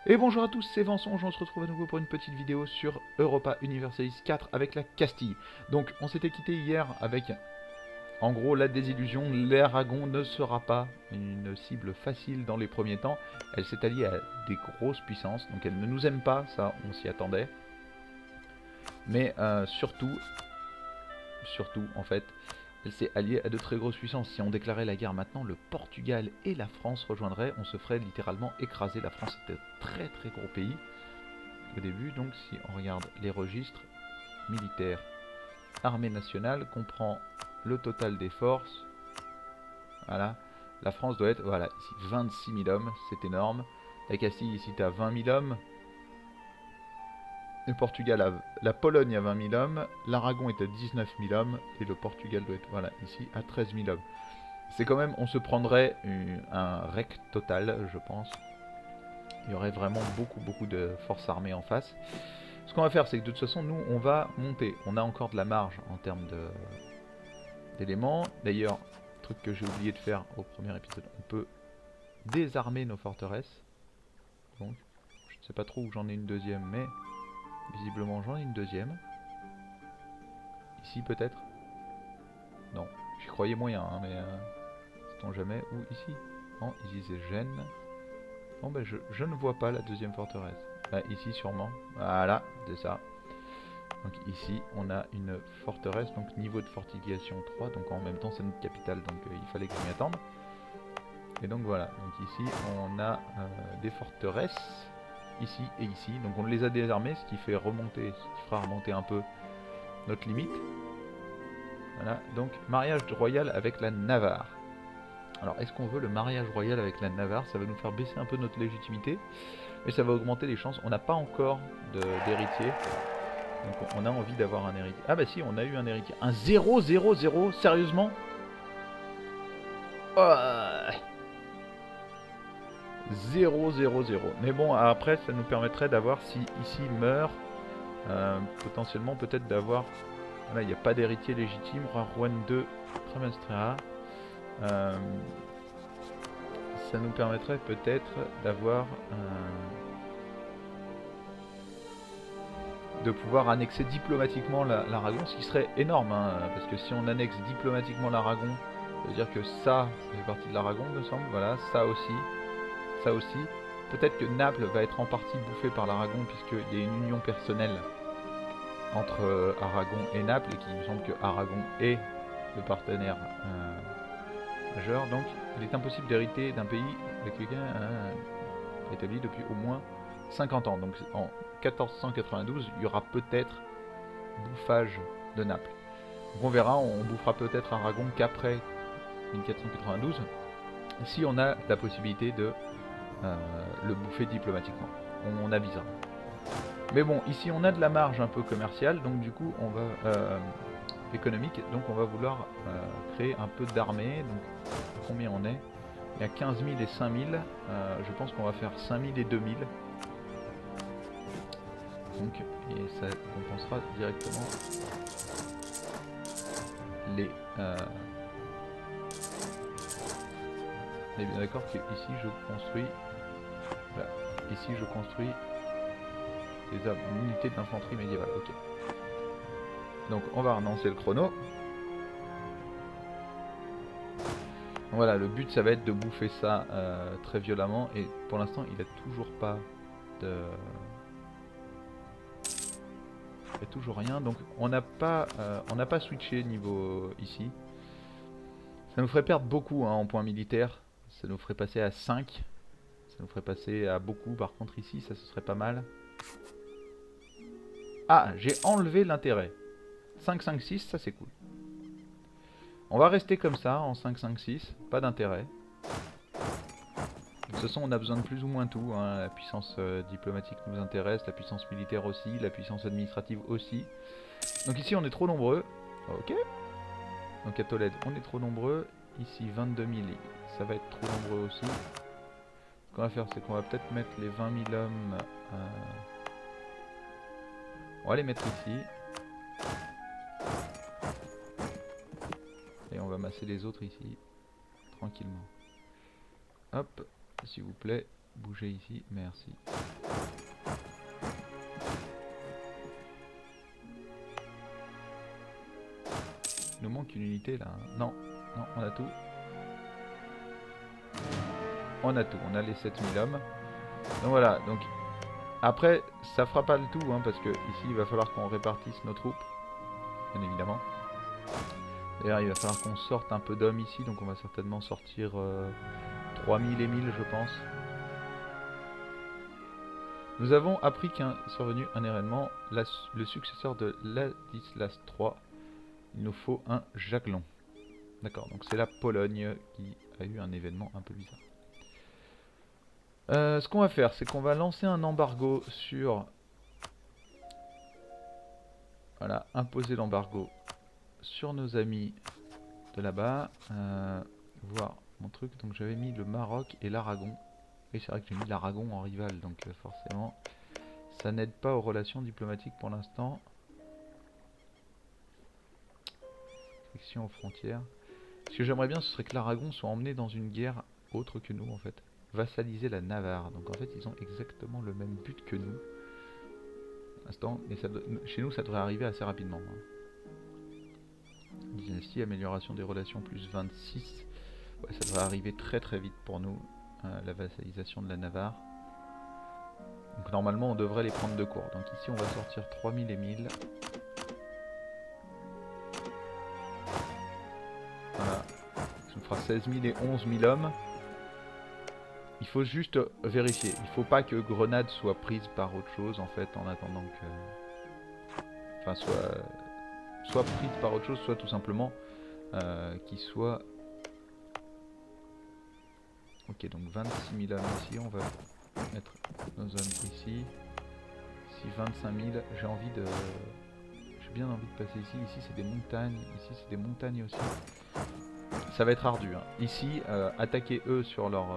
Et bonjour à tous, c'est Vincent, on se retrouve à nouveau pour une petite vidéo sur Europa Universalis 4 avec la Castille. Donc on s'était quitté hier avec, en gros, la désillusion. L'Aragon ne sera pas une cible facile dans les premiers temps. Elle s'est alliée à des grosses puissances, donc elle ne nous aime pas, ça on s'y attendait. Mais surtout en fait, elle s'est alliée à de très grosses puissances. Si on déclarait la guerre maintenant, le Portugal et la France rejoindraient, on se ferait littéralement écraser. La France est un très très gros pays au début, donc si on regarde les registres militaires, armée nationale comprend le total des forces. Voilà, la France doit être, voilà, ici 26 000 hommes, c'est énorme. La Castille ici tu as 20 000 hommes. Le Portugal a, la Pologne a 20 000 hommes, l'Aragon est à 19 000 hommes et le Portugal doit être, voilà, ici à 13 000 hommes. C'est quand même, on se prendrait un rec total, je pense. Il y aurait vraiment beaucoup de forces armées en face. Ce qu'on va faire, c'est que de toute façon, nous, on va monter. On a encore de la marge en termes d'éléments. D'ailleurs, truc que j'ai oublié de faire au premier épisode, on peut désarmer nos forteresses. Donc, je ne sais pas trop où j'en ai une deuxième, mais visiblement j'en ai une deuxième. Ici peut-être. Non, j'y croyais moyen, hein, mais sait-on jamais. Ou ici. Non, ici c'est Gênes. Bon, ben je ne vois pas la deuxième forteresse. Bah, ici sûrement. Voilà, c'est ça. Donc ici on a une forteresse, donc niveau de fortification 3, donc en même temps c'est notre capitale, donc il fallait que je m'y attende. Et donc voilà, donc ici on a des forteresses, ici et ici, donc on les a désarmées, ce qui fait remonter, ce qui fera remonter un peu notre limite. Voilà, donc mariage royal avec la Navarre. Alors est-ce qu'on veut le mariage royal avec la Navarre? Ça va nous faire baisser un peu notre légitimité, mais ça va augmenter les chances. On n'a pas encore d'héritier. Donc on a envie d'avoir un héritier. Ah bah si, on a eu un héritier. Un 0-0-0, sérieusement? Oh, 0-0-0. Mais bon, après, ça nous permettrait d'avoir, si ici meurt, potentiellement peut-être d'avoir... Là, il n'y a pas d'héritier légitime. Roi Juan 2, Tramestrea. Ça nous permettrait peut-être d'avoir... de pouvoir annexer diplomatiquement l'Aragon, ce qui serait énorme, hein, parce que si on annexe diplomatiquement l'Aragon, ça veut dire que ça fait partie de l'Aragon, me semble, voilà, ça aussi, ça aussi. Peut-être que Naples va être en partie bouffé par l'Aragon, puisqu'il y a une union personnelle entre Aragon et Naples, et qu'il me semble que Aragon est le partenaire majeur, donc il est impossible d'hériter d'un pays avec lequel établi depuis au moins 50 ans. Donc en 1492, il y aura peut-être bouffage de Naples. Donc on verra, on bouffera peut-être Aragon qu'après 1492, si on a la possibilité de le bouffer diplomatiquement. On avisera. Mais bon, ici on a de la marge un peu commerciale, donc du coup on va économique, donc on va vouloir créer un peu d'armée. Donc combien on est? Il y a 15 000 et 5 000. Je pense qu'on va faire 5 000 et 2 000. Donc, et ça compensera directement les... on est bien d'accord que ici je construis... Voilà, ici je construis des unités d'infanterie médiévale. Ok. Donc on va relancer le chrono. Voilà, le but ça va être de bouffer ça très violemment. Et pour l'instant il a toujours pas de... Il n'y a toujours rien. Donc on n'a pas switché niveau ici. Ça nous ferait perdre beaucoup hein, en points militaires. Ça nous ferait passer à 5. Ça nous ferait passer à beaucoup. Par contre ici ça ce serait pas mal. Ah, j'ai enlevé l'intérêt. 5-5-6, ça c'est cool. On va rester comme ça en 5-5-6. Pas d'intérêt. De toute façon on a besoin de plus ou moins tout. Hein. La puissance diplomatique nous intéresse. La puissance militaire aussi. La puissance administrative aussi. Donc ici on est trop nombreux. Ok. Donc à Tolède on est trop nombreux. Ici 22 000, ça va être trop nombreux aussi. Ce qu'on va faire c'est qu'on va peut-être mettre les 20 000 hommes... On va les mettre ici. Et on va masser les autres ici. Tranquillement. Hop, s'il vous plaît. bouger ici, merci. Il nous manque une unité là. Non, non, on a tout. On a tout, on a les 7000 hommes. Donc voilà, donc après ça fera pas le tout hein, parce que ici il va falloir qu'on répartisse nos troupes, bien évidemment. D'ailleurs il va falloir qu'on sorte un peu d'hommes ici, donc on va certainement sortir 3000 et 1000 je pense. Nous avons appris qu'un survenu un événement, le successeur de Ladislas III. Il nous faut un javelot. D'accord, donc c'est la Pologne qui a eu un événement un peu bizarre. Ce qu'on va faire, c'est qu'on va lancer un embargo sur... Voilà, imposer l'embargo sur nos amis de là-bas. Voir mon truc, donc j'avais mis le Maroc et l'Aragon. Et c'est vrai que j'ai mis l'Aragon en rival, donc forcément, ça n'aide pas aux relations diplomatiques pour l'instant. Friction aux frontières. Ce que j'aimerais bien, ce serait que l'Aragon soit emmené dans une guerre autre que nous, en fait. Vassaliser la Navarre. Donc en fait, ils ont exactement le même but que nous. Instant, mais ça, chez nous, ça devrait arriver assez rapidement. Dynastie, amélioration des relations, plus 26. Ouais, ça devrait arriver très très vite pour nous. La vassalisation de la Navarre. Donc normalement, on devrait les prendre de court. Donc ici, on va sortir 3000 et 1000. Voilà. Ça nous fera 16 000 et 11 000 hommes. Il faut juste vérifier. Il faut pas que Grenade soit prise par autre chose en fait en attendant que... Enfin soit prise par autre chose, soit tout simplement qu'il soit... Ok, donc 26 000 hommes ici. On va mettre nos hommes ici. Ici 25 000. J'ai envie de... J'ai bien envie de passer ici. Ici c'est des montagnes. Ici c'est des montagnes aussi. Ça va être ardu. Hein. Ici, attaquer eux sur leur...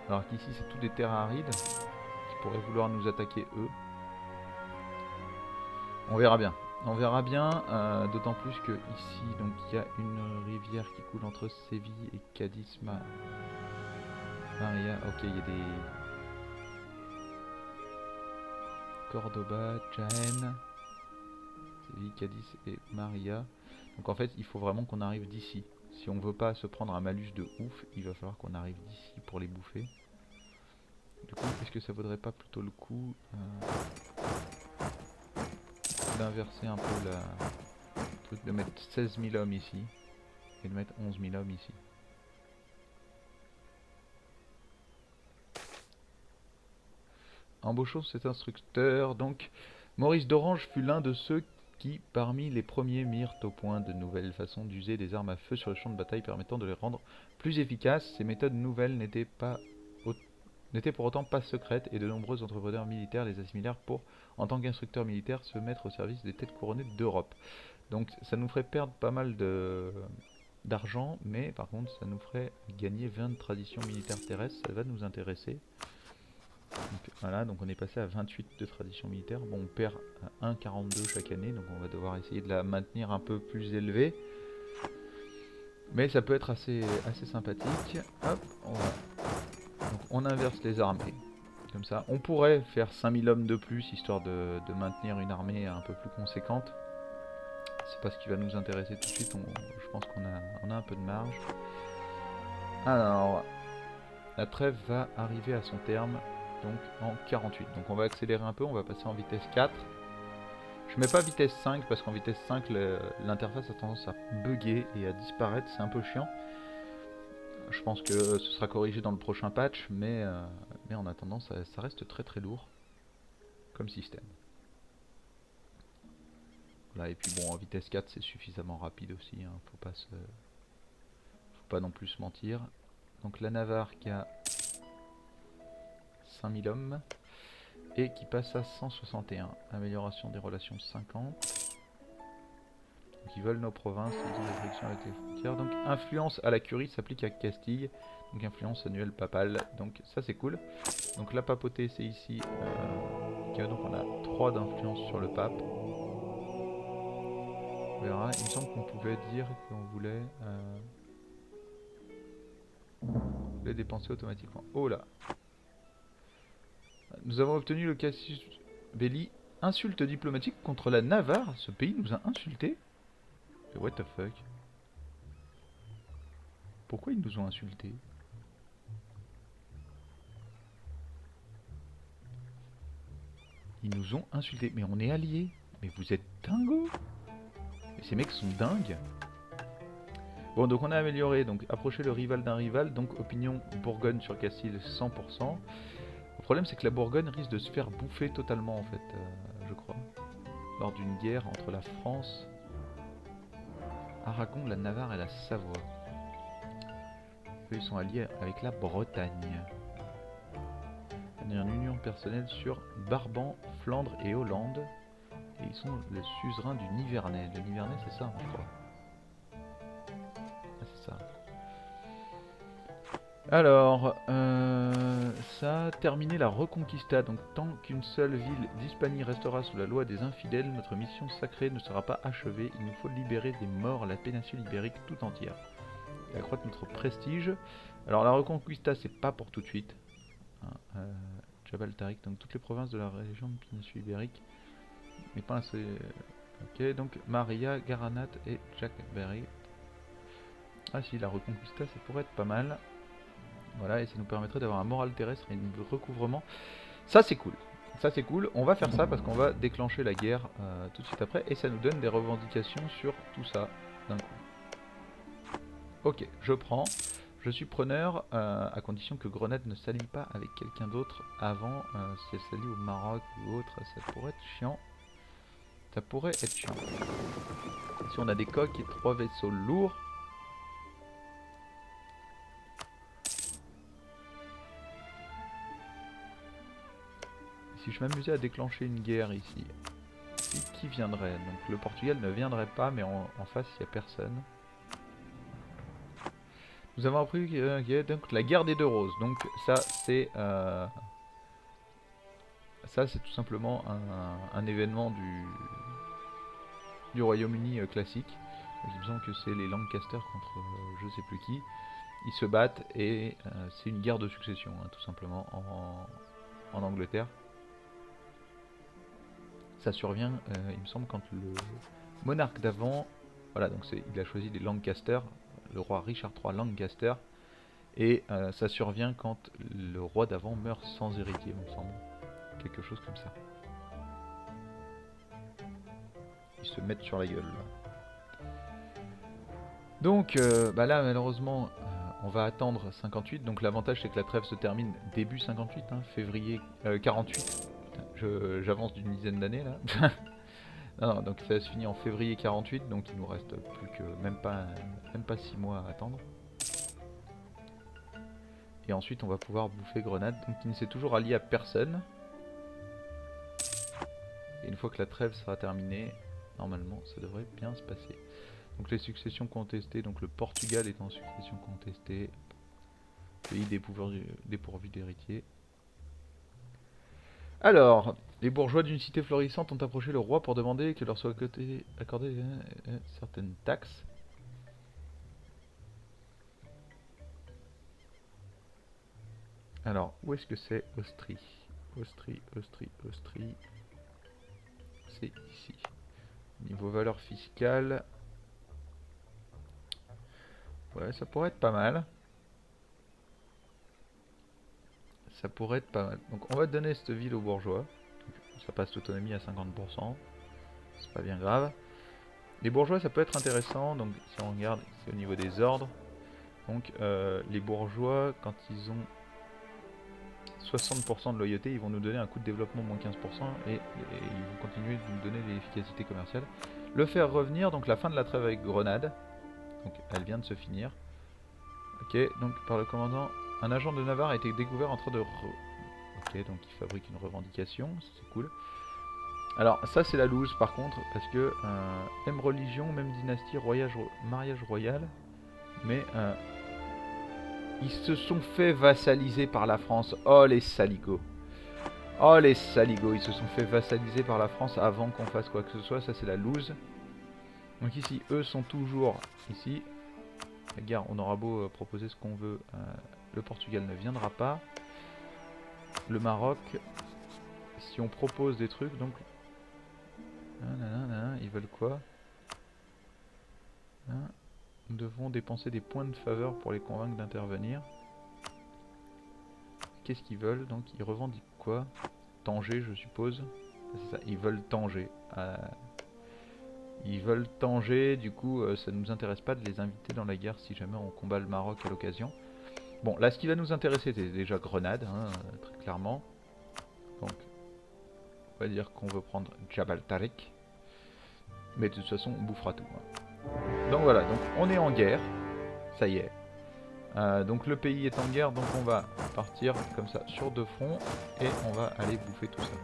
Alors qu'ici c'est tout des terres arides qui pourraient vouloir nous attaquer eux. On verra bien. On verra bien, d'autant plus que ici donc il y a une rivière qui coule entre Séville et Cadiz. Maria, ok, il y a des Cordoba, Jaén, Séville, Cadiz et Maria. Donc en fait il faut vraiment qu'on arrive d'ici. Si on veut pas se prendre un malus de ouf, il va falloir qu'on arrive d'ici pour les bouffer. Du coup, est-ce que ça vaudrait pas plutôt le coup d'inverser un peu la truc, de mettre 16 000 hommes ici et de mettre 11 000 hommes ici. Embauchons cet instructeur. Donc, Maurice d'Orange fut l'un de ceux qui, parmi les premiers, mirent au point de nouvelles façons d'user des armes à feu sur le champ de bataille permettant de les rendre plus efficaces. Ces méthodes nouvelles n'étaient pour autant pas secrètes et de nombreux entrepreneurs militaires les assimilèrent pour, en tant qu'instructeurs militaires, se mettre au service des têtes couronnées d'Europe. Donc ça nous ferait perdre pas mal d'argent, mais par contre ça nous ferait gagner 20 traditions militaires terrestres, ça va nous intéresser. Donc, voilà, donc on est passé à 28 de tradition militaire. Bon, on perd 1,42 chaque année, donc on va devoir essayer de la maintenir un peu plus élevée. Mais ça peut être assez sympathique. Hop, donc on inverse les armées. Comme ça, on pourrait faire 5000 hommes de plus, histoire de maintenir une armée un peu plus conséquente. C'est pas ce qui va nous intéresser tout de suite, je pense qu'on a un peu de marge. Alors, la trêve va arriver à son terme, donc en 48. Donc on va accélérer un peu, on va passer en vitesse 4. Je mets pas vitesse 5 parce qu'en vitesse 5 l'interface a tendance à bugger et à disparaître, c'est un peu chiant. Je pense que ce sera corrigé dans le prochain patch, mais en attendant ça reste très très lourd comme système. Voilà, et puis bon, en vitesse 4 c'est suffisamment rapide aussi, hein, faut pas non plus se mentir. Donc la Navarre qui a 5000 hommes et qui passe à 161. Amélioration des relations 50. Donc ils veulent nos provinces, ils ont des frictions avec les frontières. Donc influence à la curie s'applique à Castille. Donc influence annuelle papale. Donc ça c'est cool. Donc la papauté c'est ici. Donc on a 3 d'influence sur le pape. On verra. Il me semble qu'on pouvait dire qu'on voulait les dépenser automatiquement. Oh là. Nous avons obtenu le casus belli. Insulte diplomatique contre la Navarre. Ce pays nous a insultés. What the fuck? Pourquoi ils nous ont insultés? Ils nous ont insultés. Mais on est alliés. Mais vous êtes dingos. Mais ces mecs sont dingues. Bon, donc on a amélioré. Donc approcher le rival d'un rival. Donc opinion Bourgogne sur Castille 100%. Le problème c'est que la Bourgogne risque de se faire bouffer totalement en fait. Je crois. Lors d'une guerre entre la France, Aragon, la Navarre et la Savoie. Eux, ils sont alliés avec la Bretagne. On a une union personnelle sur Brabant, Flandre et Hollande. Et ils sont le suzerain du Nivernais. Le Nivernais, c'est ça, je crois. Ah, c'est ça. Alors, ça a terminé la Reconquista. Donc, tant qu'une seule ville d'Hispanie restera sous la loi des infidèles, notre mission sacrée ne sera pas achevée. Il nous faut libérer des morts la péninsule ibérique tout entière. Et accroître notre prestige. Alors, la Reconquista, c'est pas pour tout de suite. Jabal Tariq, donc toutes les provinces de la région de péninsule ibérique. Mais pas assez. Ok, donc Maria, Garanat et Jackberry. Ah si, la Reconquista, ça pourrait être pas mal. Voilà, et ça nous permettrait d'avoir un moral terrestre et un recouvrement. Ça c'est cool. Ça c'est cool. On va faire ça parce qu'on va déclencher la guerre tout de suite après. Et ça nous donne des revendications sur tout ça d'un coup. Ok, je prends. Je suis preneur à condition que Grenade ne s'allie pas avec quelqu'un d'autre avant. Si elle s'allie au Maroc ou autre, ça pourrait être chiant. Ça pourrait être chiant. Si on a des coques et 3 vaisseaux lourds. Si je m'amusais à déclencher une guerre ici, qui viendrait? Donc le Portugal ne viendrait pas, mais en face il n'y a personne. Nous avons appris donc la guerre des deux roses. Donc ça c'est tout simplement un événement du Royaume-Uni classique. Il me semble que c'est les Lancaster contre je sais plus qui. Ils se battent et c'est une guerre de succession, hein, tout simplement en Angleterre. Ça survient, il me semble, quand le monarque d'avant, voilà, donc il a choisi les Lancaster, le roi Richard III Lancaster, et ça survient quand le roi d'avant meurt sans héritier, il me semble, quelque chose comme ça. Ils se mettent sur la gueule. Là. Donc, bah là, malheureusement, on va attendre 58, donc l'avantage c'est que la trêve se termine début 58, hein, février 48. J'avance d'une dizaine d'années là. Non, donc ça se finit en février 48, donc il nous reste plus que même pas 6 mois à attendre. Et ensuite on va pouvoir bouffer Grenade, donc il ne s'est toujours allié à personne. Et une fois que la trêve sera terminée, normalement ça devrait bien se passer. Donc les successions contestées, donc le Portugal est en succession contestée. Pays dépourvu d'héritiers. Alors, les bourgeois d'une cité florissante ont approché le roi pour demander que leur soit accordées certaines taxes. Alors, où est-ce que c'est Austrie? Austrie. C'est ici. Niveau valeur fiscale. Ouais, ça pourrait être pas mal. Ça pourrait être pas mal. Donc on va donner cette ville aux bourgeois. Donc, ça passe l'autonomie à 50%. C'est pas bien grave. Les bourgeois ça peut être intéressant. Donc si on regarde, c'est au niveau des ordres. Donc les bourgeois, quand ils ont 60% de loyauté, ils vont nous donner un coût de développement moins 15% et ils vont continuer de nous donner l'efficacité commerciale. Le faire revenir, donc la fin de la trêve avec Grenade. Donc elle vient de se finir. Ok, donc par le commandant, un agent de Navarre a été découvert en train de... Ok, donc il fabrique une revendication, c'est cool. Alors ça c'est la loose par contre, parce que même religion, même dynastie, mariage royal, mais ils se sont fait vassaliser par la France. Oh les saligots. Oh les saligots, ils se sont fait vassaliser par la France avant qu'on fasse quoi que ce soit, ça c'est la loose. Donc ici, eux sont toujours ici. La guerre, on aura beau proposer ce qu'on veut, le Portugal ne viendra pas. Le Maroc, si on propose des trucs, donc... Ils veulent quoi? Nous devons dépenser des points de faveur pour les convaincre d'intervenir. Qu'est-ce qu'ils veulent? Donc ils revendiquent quoi? Tanger, je suppose. C'est ça, ils veulent Tanger. Ils veulent Tanger, du coup ça ne nous intéresse pas de les inviter dans la guerre si jamais on combat le Maroc à l'occasion. Bon, là ce qui va nous intéresser c'est déjà Grenade, hein, très clairement. Donc on va dire qu'on veut prendre Jabal Tariq. Mais de toute façon on bouffera tout. Hein. Donc voilà, donc on est en guerre. Ça y est. Donc le pays est en guerre, donc on va partir comme ça sur deux fronts et on va aller bouffer tout ça.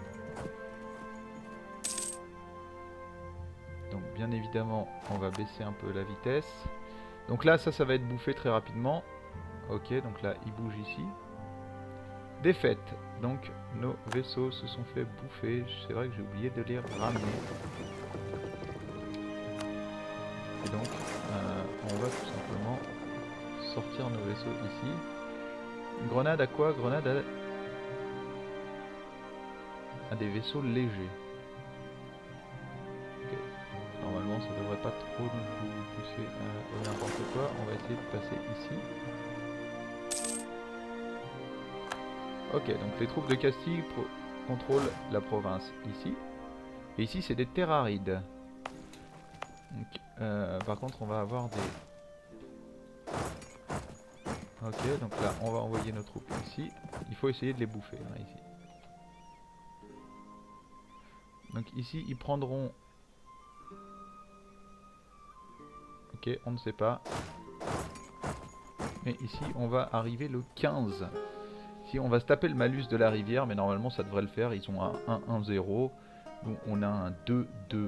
Donc bien évidemment on va baisser un peu la vitesse. Donc là ça va être bouffé très rapidement. Ok, donc là il bouge ici. Défaite, donc nos vaisseaux se sont fait bouffer. C'est vrai que j'ai oublié de les ramener. Et donc on va tout simplement sortir nos vaisseaux ici. Grenade à quoi? Grenade à des vaisseaux légers. Okay. Normalement ça devrait pas trop nous pousser à n'importe quoi. On va essayer de passer ici. Ok, donc les troupes de Castille contrôlent la province ici. Et ici c'est des terres arides. Donc, par contre on va avoir des... Ok, donc là on va envoyer nos troupes ici. Il faut essayer de les bouffer hein, ici. Donc ici ils prendront... Ok, on ne sait pas. Mais ici on va arriver le 15. Ici on va se taper le malus de la rivière, mais normalement ça devrait le faire. Ils ont un 1-1-0. Donc on a un 2-2-3. Du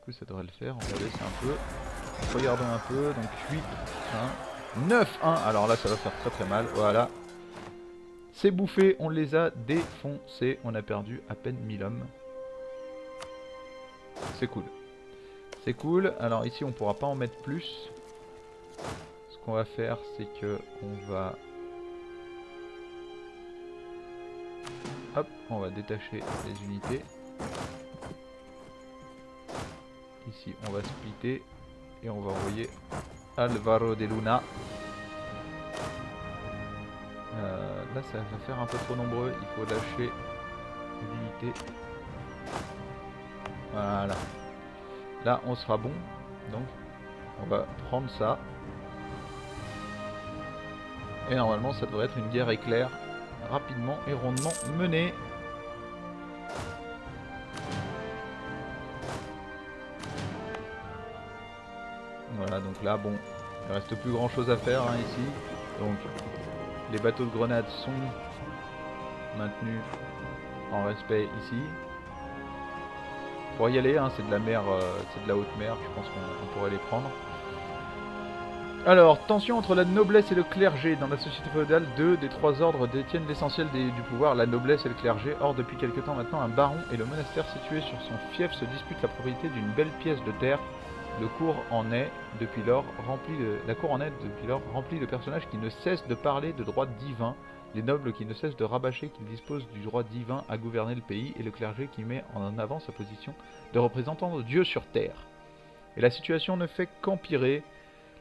coup ça devrait le faire. On va laisser un peu. Regardons un peu, donc 8, 1, 9, 1, alors là ça va faire très très mal, voilà. C'est bouffé, on les a défoncés, on a perdu à peine 1000 hommes. C'est cool. C'est cool, alors ici on pourra pas en mettre plus. Ce qu'on va faire c'est que on va... Hop, on va détacher les unités. Ici on va splitter. Et on va envoyer Alvaro de Luna. Là ça va faire un peu trop nombreux. Il faut lâcher l'unité. Voilà. Là on sera bon. Donc on va prendre ça. Et normalement ça devrait être une guerre éclair. Rapidement et rondement menée. Voilà, donc là, bon, il ne reste plus grand chose à faire hein, ici. Donc, les bateaux de grenade sont maintenus en respect ici. Pour y aller, hein, c'est de la mer, c'est de la haute mer, je pense qu'on pourrait les prendre. Alors, tension entre la noblesse et le clergé. Dans la société féodale, 2 des 3 ordres détiennent l'essentiel du pouvoir, la noblesse et le clergé. Or, depuis quelque temps maintenant, un baron et le monastère situé sur son fief se disputent la propriété d'une belle pièce de terre. La cour en est depuis lors remplie de personnages qui ne cessent de parler de droits divins, les nobles qui ne cessent de rabâcher qu'ils disposent du droit divin à gouverner le pays, et le clergé qui met en avant sa position de représentant de Dieu sur terre. Et la situation ne fait qu'empirer.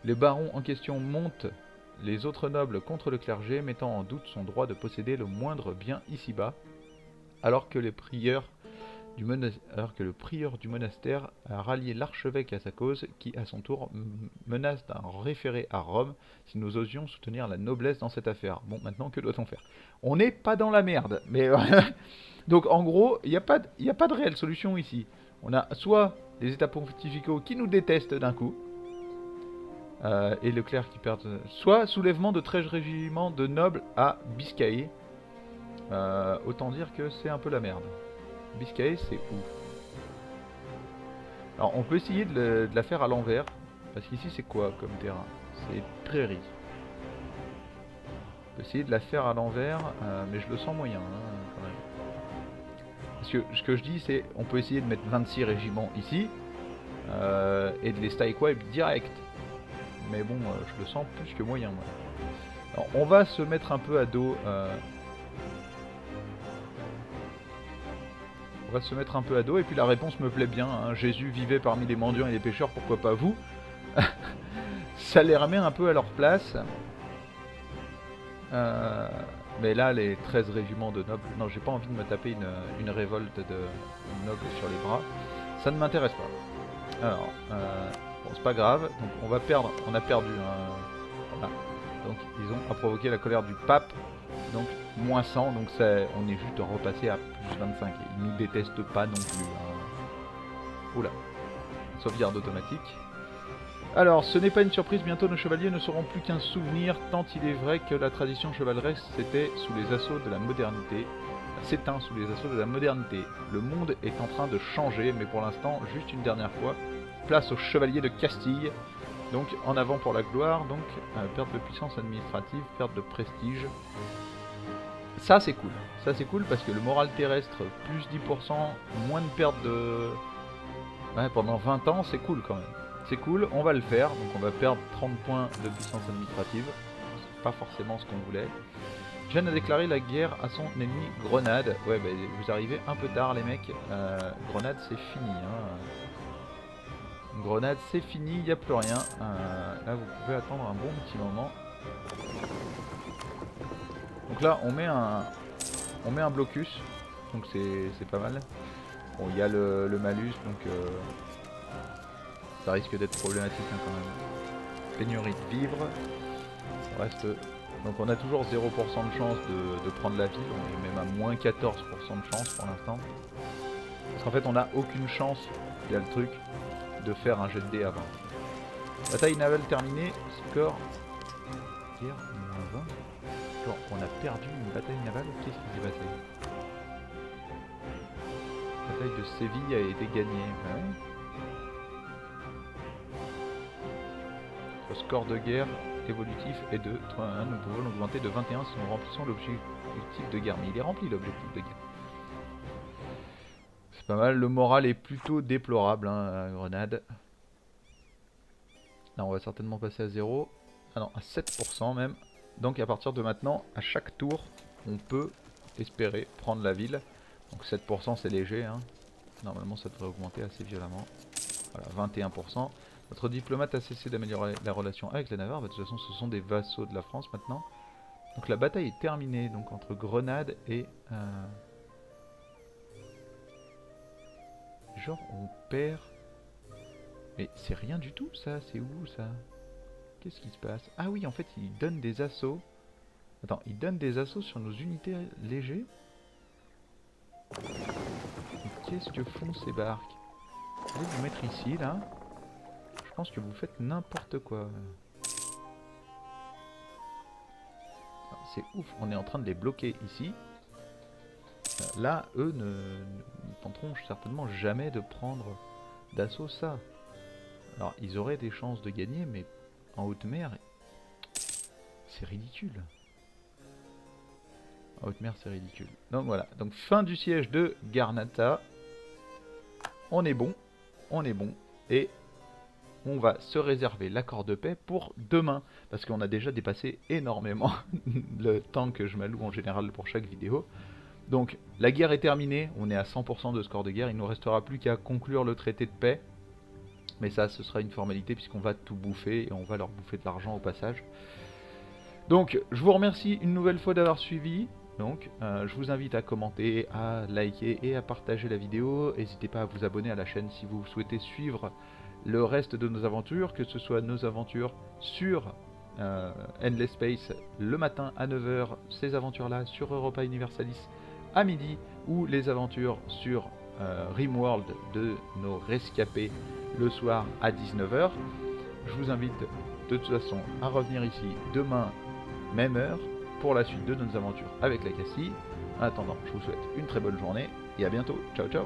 Les barons en question montent les autres nobles contre le clergé, mettant en doute son droit de posséder le moindre bien ici-bas, alors que le prieur du monastère a rallié l'archevêque à sa cause, qui à son tour menace d'un référé à Rome si nous osions soutenir la noblesse dans cette affaire. Bon, maintenant que doit-on faire? On n'est pas dans la merde, mais donc en gros, il n'y a pas de réelle solution ici. On a soit des états pontificaux qui nous détestent d'un coup, et le clerc qui perd, soit soulèvement de 13 régiments de nobles à Biscaye. Autant dire que c'est un peu la merde. Biscaye, c'est où? Alors on peut essayer de la faire à l'envers, parce qu'ici c'est quoi comme terrain? C'est prairie. On peut essayer de la faire à l'envers, mais je le sens moyen hein, quand même. Parce que ce que je dis c'est, on peut essayer de mettre 26 régiments ici, et de les style wipe direct. Mais bon, je le sens plus que moyen moi. Alors on va se mettre un peu à dos On va se mettre un peu à dos, et puis la réponse me plaît bien, hein. Jésus vivait parmi les mendiants et les pêcheurs, pourquoi pas vous? Ça les remet un peu à leur place. Mais là, les 13 régiments de nobles... Non, j'ai pas envie de me taper une révolte de nobles sur les bras. Ça ne m'intéresse pas. Alors, bon, c'est pas grave. Donc, on va perdre. On a perdu. Voilà. Donc, ils ont provoqué la colère du pape. Donc, moins 100. Donc, on est juste repassé à plus 25. Ils nous détestent pas non plus. Hein. Oula. Sauvegarde automatique. Alors, ce n'est pas une surprise, bientôt nos chevaliers ne seront plus qu'un souvenir, tant il est vrai que la tradition chevaleresque s'éteint sous les assauts de la modernité. Le monde est en train de changer, mais pour l'instant, juste une dernière fois, place aux chevaliers de Castille. Donc, en avant pour la gloire, donc, perte de puissance administrative, perte de prestige. Ça, c'est cool. Ça, c'est cool parce que le moral terrestre, plus 10%, moins de perte de... Ouais, pendant 20 ans, c'est cool quand même. C'est cool, on va le faire, donc on va perdre 30 points de puissance administrative. C'est pas forcément ce qu'on voulait. Jeanne a déclaré la guerre à son ennemi Grenade. Ouais, bah, vous arrivez un peu tard les mecs. Grenade c'est fini. Hein. Grenade c'est fini, il n'y a plus rien. Là vous pouvez attendre un bon petit moment. Donc là on met un blocus. Donc c'est pas mal. Bon, il y a le malus, donc... ça risque d'être problématique hein, quand même. Pénurie de vivres. Ça reste... Donc on a toujours 0% de chance de prendre la ville. On est même à moins 14% de chance pour l'instant. Parce qu'en fait on n'a aucune chance, il y a le truc, de faire un jet de dés avant. Bataille navale terminée. Score... Guerre, moins 20. Genre on a perdu une bataille navale. Qu'est-ce qui s'est passé? La bataille de Séville a été gagnée. Ouais. Le score de guerre évolutif est de 3,1. Nous pouvons l'augmenter de 21 si nous remplissons l'objectif de guerre. Mais il est rempli l'objectif de guerre. C'est pas mal. Le moral est plutôt déplorable hein, à Grenade. Là on va certainement passer à 0. Ah non, à 7% même. Donc à partir de maintenant, à chaque tour, on peut espérer prendre la ville. Donc 7% c'est léger. Hein. Normalement ça devrait augmenter assez violemment. Voilà, 21%. Notre diplomate a cessé d'améliorer la relation avec la Navarre. Bah, de toute façon, ce sont des vassaux de la France maintenant. Donc la bataille est terminée donc, entre Grenade et... Genre, on perd... Mais c'est rien du tout, ça. C'est où, ça? Qu'est-ce qui se passe? Ah oui, en fait, il donne des assauts. Attends, il donne des assauts sur nos unités légers. Qu'est-ce que font ces barques? Je vais vous mettre ici, là. Je pense que vous faites n'importe quoi. C'est ouf, on est en train de les bloquer ici. Là, eux ne tenteront certainement jamais de prendre d'assaut ça. Alors, ils auraient des chances de gagner, mais en haute mer, c'est ridicule. En haute mer, c'est ridicule. Donc voilà, donc fin du siège de Garnata. On est bon, et on va se réserver l'accord de paix pour demain, parce qu'on a déjà dépassé énormément le temps que je m'alloue en général pour chaque vidéo. Donc la guerre est terminée, on est à 100% de score de guerre, il ne nous restera plus qu'à conclure le traité de paix. Mais ça, ce sera une formalité puisqu'on va tout bouffer et on va leur bouffer de l'argent au passage. Donc je vous remercie une nouvelle fois d'avoir suivi. Donc je vous invite à commenter, à liker et à partager la vidéo. N'hésitez pas à vous abonner à la chaîne si vous souhaitez suivre le reste de nos aventures, que ce soit nos aventures sur Endless Space le matin à 9 h, ces aventures-là sur Europa Universalis à midi, ou les aventures sur Rimworld de nos rescapés le soir à 19 h. Je vous invite de toute façon à revenir ici demain, même heure, pour la suite de nos aventures avec la Castille. En attendant, je vous souhaite une très bonne journée et à bientôt. Ciao ciao.